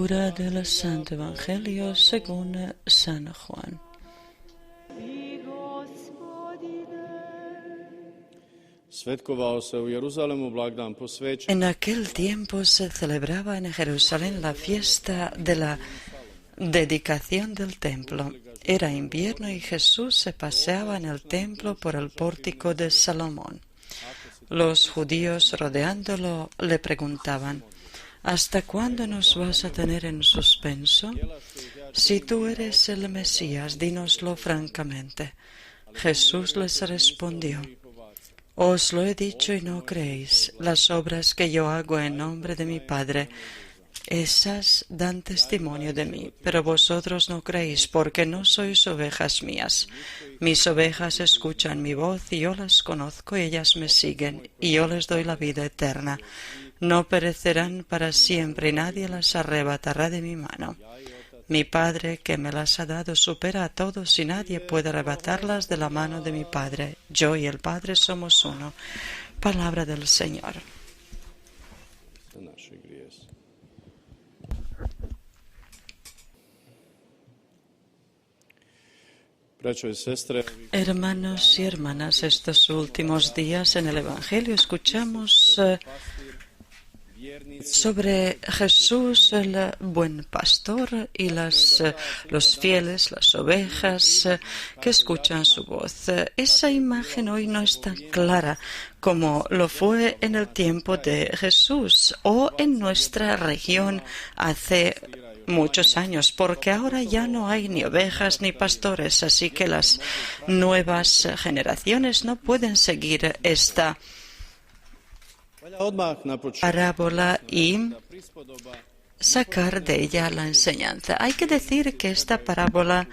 Lectura del Santo Evangelio según San Juan. En aquel tiempo se celebraba en Jerusalén la fiesta de la dedicación del templo. Era invierno y Jesús se paseaba en el templo por el pórtico de Salomón. Los judíos rodeándolo le preguntaban: ¿Hasta cuándo nos vas a tener en suspenso? Si tú eres el Mesías, dínoslo francamente. Jesús les respondió: Os lo he dicho y no creéis. Las obras que yo hago en nombre de mi Padre, esas dan testimonio de mí, pero vosotros no creéis, porque no sois ovejas mías. Mis ovejas escuchan mi voz, y yo las conozco, y ellas me siguen, y yo les doy la vida eterna. No perecerán para siempre, y nadie las arrebatará de mi mano. Mi Padre, que me las ha dado, supera a todos, y nadie puede arrebatarlas de la mano de mi Padre. Yo y el Padre somos uno. Palabra del Señor. Hermanos y hermanas, estos últimos días en el Evangelio escuchamos sobre Jesús, el buen pastor, y los fieles, las ovejas, que escuchan su voz. Esa imagen hoy no es tan clara como lo fue en el tiempo de Jesús o en nuestra región hace muchos años, porque ahora ya no hay ni ovejas ni pastores, así que las nuevas generaciones no pueden seguir esta parábola y sacar de ella la enseñanza. Hay que decir que esta parábola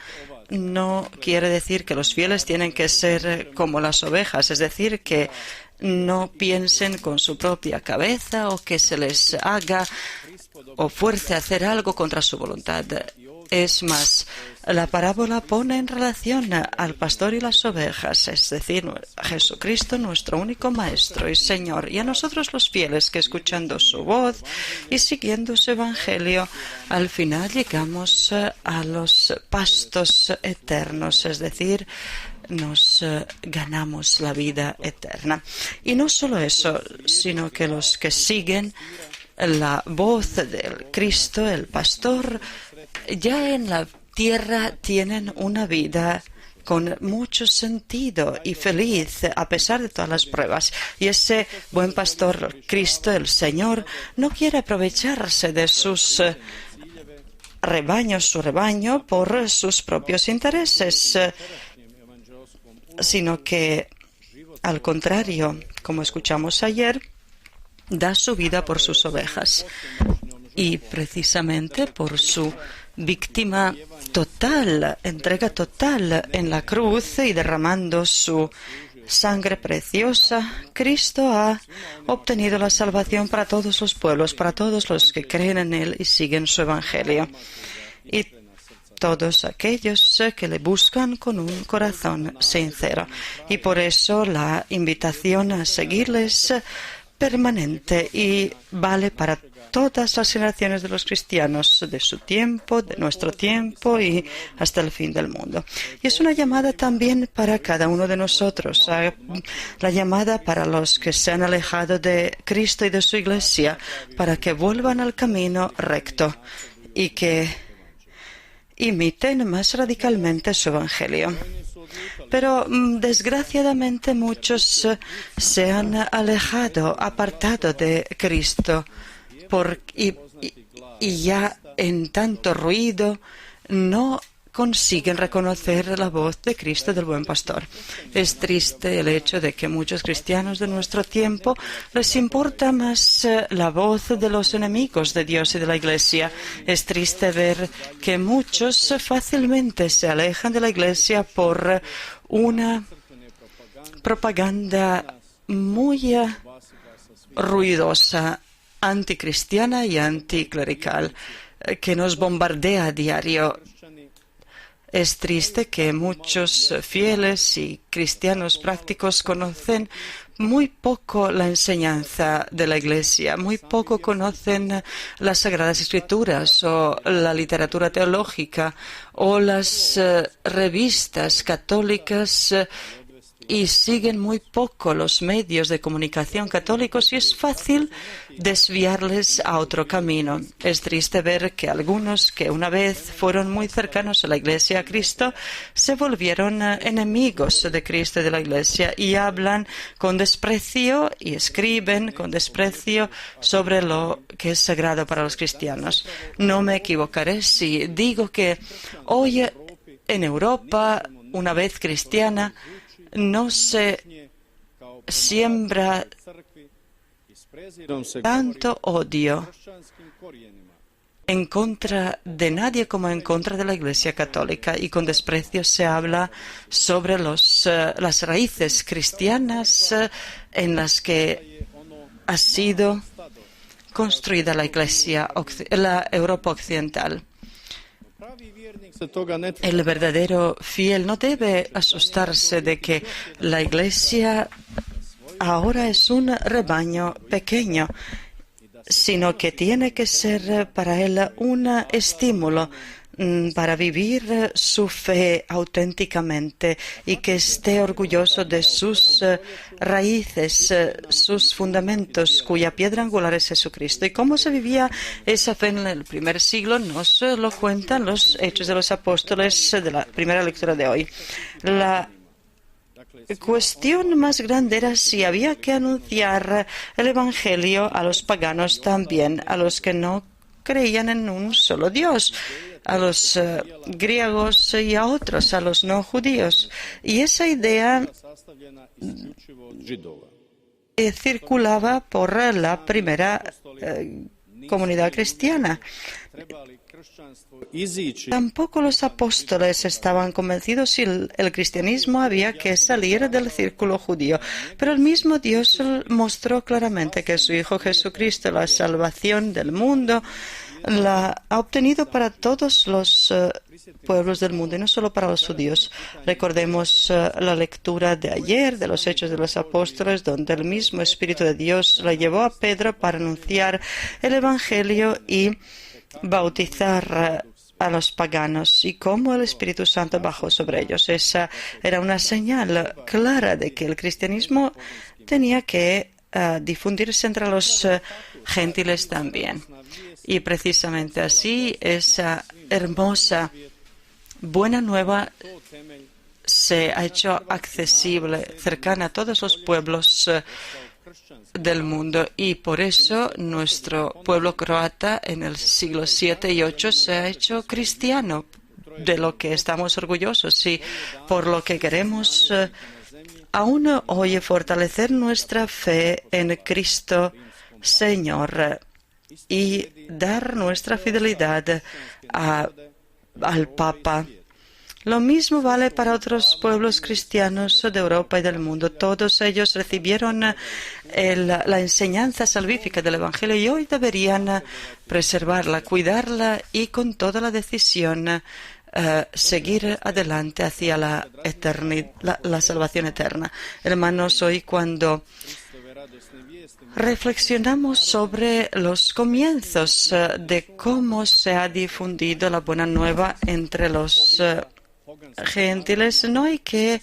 no quiere decir que los fieles tienen que ser como las ovejas, es decir, que no piensen con su propia cabeza o que se les haga o fuerce a hacer algo contra su voluntad. Es más, la parábola pone en relación al pastor y las ovejas, es decir, a Jesucristo, nuestro único Maestro y Señor, y a nosotros los fieles que, escuchando su voz y siguiendo su Evangelio, al final llegamos a los pastos eternos, es decir, nos ganamos la vida eterna. Y no solo eso, sino que los que siguen la voz del Cristo, el pastor, ya en la tierra tienen una vida con mucho sentido y feliz a pesar de todas las pruebas. Y ese buen pastor, Cristo, el Señor, no quiere aprovecharse de sus rebaños, su rebaño, por sus propios intereses, sino que, al contrario, como escuchamos ayer, da su vida por sus ovejas. Y precisamente por su víctima total, entrega total en la cruz y derramando su sangre preciosa, Cristo ha obtenido la salvación para todos los pueblos, para todos los que creen en Él y siguen su Evangelio. Y todos aquellos que le buscan con un corazón sincero. Y por eso la invitación a seguirles permanente y vale para todas las generaciones de los cristianos de su tiempo, de nuestro tiempo y hasta el fin del mundo. Y es una llamada también para cada uno de nosotros, la llamada para los que se han alejado de Cristo y de su Iglesia, para que vuelvan al camino recto y que imiten más radicalmente su Evangelio. Pero desgraciadamente muchos se han alejado, apartado de Cristo, y ya en tanto ruido no consiguen reconocer la voz de Cristo, del buen pastor. Es triste el hecho de que muchos cristianos de nuestro tiempo les importa más la voz de los enemigos de Dios y de la Iglesia. Es triste ver que muchos fácilmente se alejan de la Iglesia por una propaganda muy ruidosa, anticristiana y anticlerical, que nos bombardea a diario. Es triste que muchos fieles y cristianos prácticos conocen muy poco la enseñanza de la Iglesia, muy poco conocen las Sagradas Escrituras o la literatura teológica o las revistas católicas y siguen muy poco los medios de comunicación católicos y es fácil desviarles a otro camino. Es triste ver que algunos que una vez fueron muy cercanos a la Iglesia, a Cristo, se volvieron enemigos de Cristo y de la Iglesia y hablan con desprecio y escriben con desprecio sobre lo que es sagrado para los cristianos. No me equivocaré si digo que hoy en Europa, una vez cristiana, no se siembra tanto odio en contra de nadie como en contra de la Iglesia Católica y con desprecio se habla sobre las raíces cristianas en las que ha sido construida la Iglesia, la Europa Occidental. El verdadero fiel no debe asustarse de que la Iglesia ahora es un rebaño pequeño, sino que tiene que ser para él un estímulo para vivir su fe auténticamente y que esté orgulloso de sus raíces, sus fundamentos, cuya piedra angular es Jesucristo. ¿Y cómo se vivía esa fe en el primer siglo? Nos lo cuentan los Hechos de los Apóstoles de la primera lectura de hoy. La cuestión más grande era si había que anunciar el Evangelio a los paganos también, a los que no creían en un solo Dios, a los griegos y a otros, a los no judíos. Y esa idea circulaba por la primera comunidad cristiana. Tampoco los apóstoles estaban convencidos si el cristianismo había que salir del círculo judío, pero el mismo Dios mostró claramente que su Hijo Jesucristo, la salvación del mundo, la ha obtenido para todos los pueblos del mundo y no solo para los judíos. Recordemos la lectura de ayer de los Hechos de los Apóstoles, donde el mismo Espíritu de Dios le llevó a Pedro para anunciar el Evangelio y bautizar a los paganos y cómo el Espíritu Santo bajó sobre ellos. Esa era una señal clara de que el cristianismo tenía que difundirse entre los gentiles también. Y precisamente así esa hermosa buena nueva se ha hecho accesible, cercana a todos los pueblos del mundo y por eso nuestro pueblo croata en el siglo VII y VIII se ha hecho cristiano, de lo que estamos orgullosos y por lo que queremos aún hoy fortalecer nuestra fe en Cristo Señor y dar nuestra fidelidad al Papa. Lo mismo vale para otros pueblos cristianos de Europa y del mundo. Todos ellos recibieron la enseñanza salvífica del Evangelio y hoy deberían preservarla, cuidarla y con toda la decisión seguir adelante hacia la salvación eterna. Hermanos, hoy cuando reflexionamos sobre los comienzos de cómo se ha difundido la buena nueva entre los gentiles, no hay que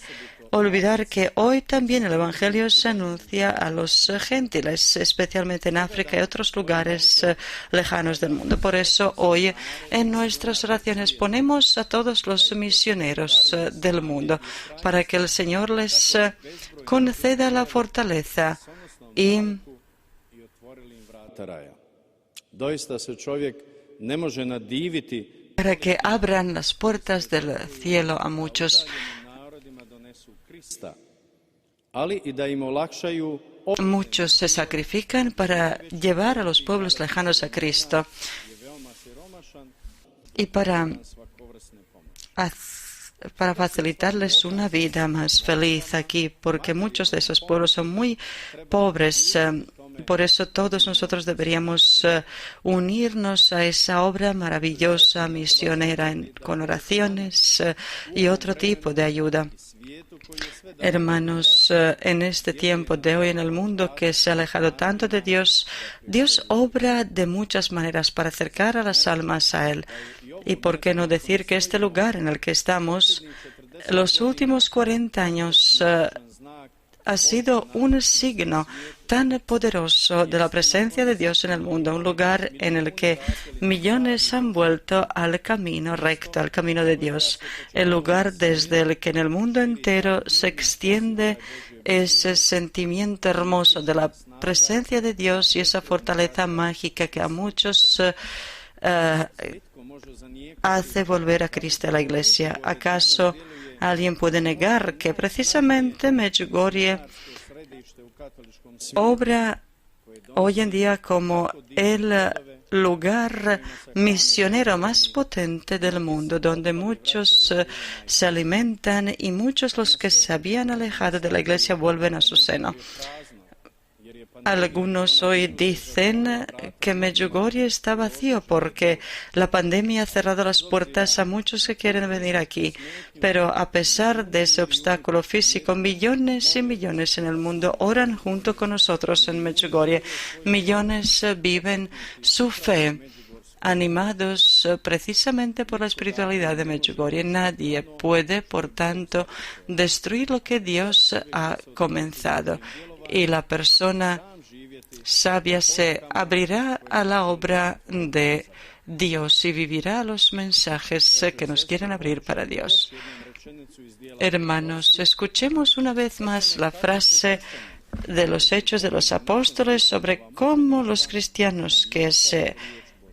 olvidar que hoy también el Evangelio se anuncia a los gentiles, especialmente en África y otros lugares lejanos del mundo. Por eso hoy en nuestras oraciones ponemos a todos los misioneros del mundo para que el Señor les conceda la fortaleza y para que abran las puertas del cielo a muchos. Muchos se sacrifican para llevar a los pueblos lejanos a Cristo y para facilitarles una vida más feliz aquí, porque muchos de esos pueblos son muy pobres Por eso todos nosotros deberíamos unirnos a esa obra maravillosa, misionera, con oraciones y otro tipo de ayuda. Hermanos, en este tiempo de hoy en el mundo que se ha alejado tanto de Dios, Dios obra de muchas maneras para acercar a las almas a Él. Y por qué no decir que este lugar en el que estamos, los últimos 40 años, ha sido un signo tan poderoso de la presencia de Dios en el mundo, un lugar en el que millones han vuelto al camino recto, al camino de Dios, el lugar desde el que en el mundo entero se extiende ese sentimiento hermoso de la presencia de Dios y esa fortaleza mágica que a muchos hace volver a Cristo a la Iglesia. ¿Acaso alguien puede negar que precisamente Medjugorje obra hoy en día como el lugar misionero más potente del mundo, donde muchos se alimentan y muchos los que se habían alejado de la Iglesia vuelven a su seno? Algunos hoy dicen que Medjugorje está vacío porque la pandemia ha cerrado las puertas a muchos que quieren venir aquí. Pero a pesar de ese obstáculo físico, millones y millones en el mundo oran junto con nosotros en Medjugorje. Millones viven su fe, animados precisamente por la espiritualidad de Medjugorje. Nadie puede, por tanto, destruir lo que Dios ha comenzado. Y la persona sabia se abrirá a la obra de Dios y vivirá los mensajes que nos quieren abrir para Dios. Hermanos, escuchemos una vez más la frase de los Hechos de los Apóstoles sobre cómo los cristianos que se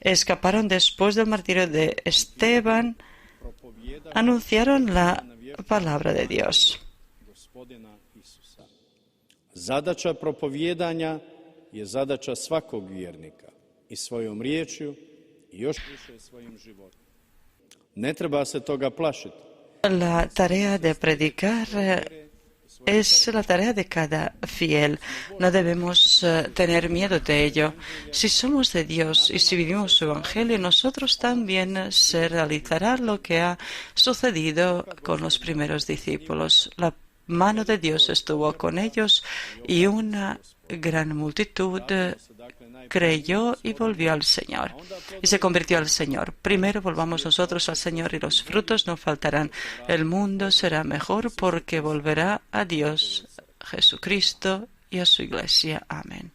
escaparon después del martirio de Esteban anunciaron la palabra de Dios. Zadaća propovijedanja je zadaća svakog vjernika i svojom riječju i još više svojim životom. Ne treba se toga plašiti. La tarea de predicar es la tarea de cada fiel. No debemos tener miedo de ello. Si somos de Dios y si vivimos su Evangelio, nosotros también se realizará lo que ha sucedido con los primeros discípulos. La mano de Dios estuvo con ellos y una gran multitud creyó y volvió al Señor y se convirtió al Señor. Primero volvamos nosotros al Señor y los frutos no faltarán. El mundo será mejor porque volverá a Dios, Jesucristo y a su Iglesia. Amén.